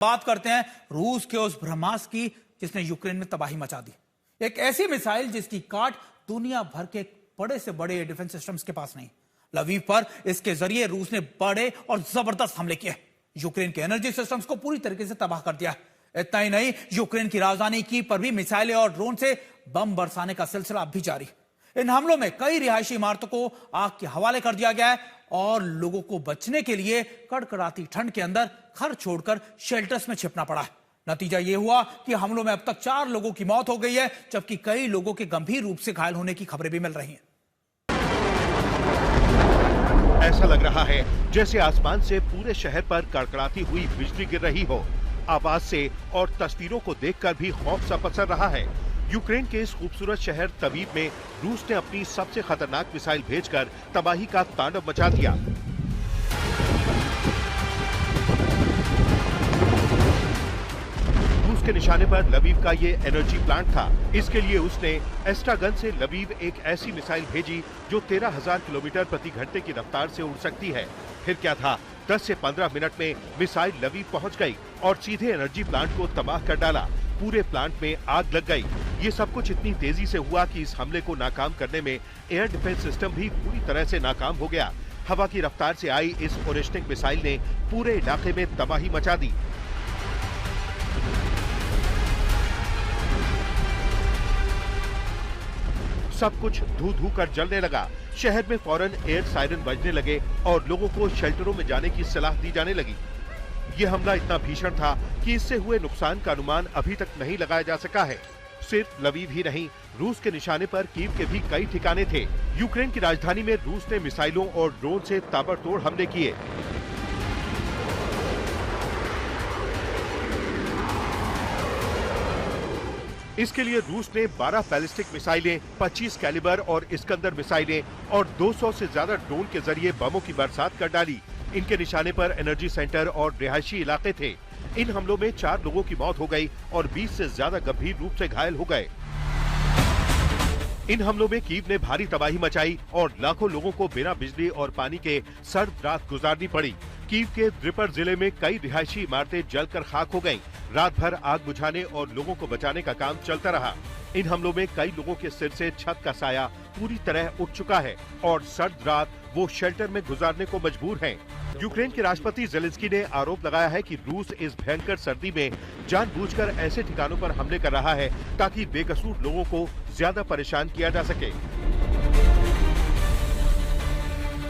बात करते हैं रूस के उस ब्रह्मास्त्र की जिसने यूक्रेन में तबाही मचा दी। एक ऐसी मिसाइल जिसकी काट दुनिया भर के बड़े से बड़े डिफेंस सिस्टम्स के पास नहीं। लवीव पर इसके जरिए रूस ने बड़े और जबरदस्त हमले किए, यूक्रेन के एनर्जी सिस्टम्स को पूरी तरीके से तबाह कर दिया। इतना ही नहीं, यूक्रेन की राजधानी कीव पर भी मिसाइलें और ड्रोन से बम बरसाने का सिलसिला अब भी जारी। इन हमलों में कई रिहायशी इमारतों को आग के हवाले कर दिया गया है और लोगों को बचने के लिए कड़कड़ाती ठंड के अंदर घर छोड़कर शेल्टर्स में छिपना पड़ा है। नतीजा यह हुआ कि हमलों में अब तक 4 लोगों की मौत हो गई है, जबकि कई लोगों के गंभीर रूप से घायल होने की खबरें भी मिल रही हैं। ऐसा लग रहा है जैसे आसमान से पूरे शहर पर कड़कड़ाती हुई बिजली गिर रही हो। आवाज से और तस्वीरों को देखकर भी खौफ सा पसर रहा है। यूक्रेन के इस खूबसूरत शहर तवीव में रूस ने अपनी सबसे खतरनाक मिसाइल भेजकर तबाही का तांडव मचा दिया। रूस के निशाने पर लवीव का ये एनर्जी प्लांट था। इसके लिए उसने एस्ट्रागन से लवीव एक ऐसी मिसाइल भेजी जो 13,000 किलोमीटर प्रति घंटे की रफ्तार से उड़ सकती है। फिर क्या था, 10 से 15 मिनट में मिसाइल लवीव पहुंच गई और सीधे एनर्जी प्लांट को तबाह कर डाला। पूरे प्लांट में आग लग गई। ये सब कुछ इतनी तेजी से हुआ कि इस हमले को नाकाम करने में एयर डिफेंस सिस्टम भी पूरी तरह से नाकाम हो गया। हवा की रफ्तार से आई इस ओरेस्टिक मिसाइल ने पूरे इलाके में तबाही मचा दी। सब कुछ धू धू कर जलने लगा। शहर में फौरन एयर सायरन बजने लगे और लोगों को शेल्टरों में जाने की सलाह दी जाने लगी। ये हमला इतना भीषण था कि इससे हुए नुकसान का अनुमान अभी तक नहीं लगाया जा सका है। सिर्फ लवीव ही नहीं, रूस के निशाने पर कीव के भी कई ठिकाने थे। यूक्रेन की राजधानी में रूस ने मिसाइलों और ड्रोन से ताबड़तोड़ हमले किए। इसके लिए रूस ने 12 बैलिस्टिक मिसाइलें, 25 कैलिबर और इस्कंदर मिसाइलें और 200 से ज्यादा ड्रोन के जरिए बमों की बरसात कर डाली। इनके निशाने पर एनर्जी सेंटर और रिहायशी इलाके थे। इन हमलों में 4 लोगों की मौत हो गई और 20 से ज्यादा गंभीर रूप से घायल हो गए। इन हमलों में कीव ने भारी तबाही मचाई और लाखों लोगों को बिना बिजली और पानी के सर्द रात गुजारनी पड़ी। कीव के द्रिपर जिले में कई रिहायशी इमारतें जलकर खाक हो गईं। रात भर आग बुझाने और लोगों को बचाने का काम चलता रहा। इन हमलों में कई लोगों के सिर से छत का साया पूरी तरह उठ चुका है और सर्द रात वो शेल्टर में गुजारने को मजबूर हैं। यूक्रेन के राष्ट्रपति जेलेंस्की ने आरोप लगाया है कि रूस इस भयंकर सर्दी में जानबूझकर ऐसे ठिकानों पर हमले कर रहा है ताकि बेकसूर लोगों को ज्यादा परेशान किया जा सके।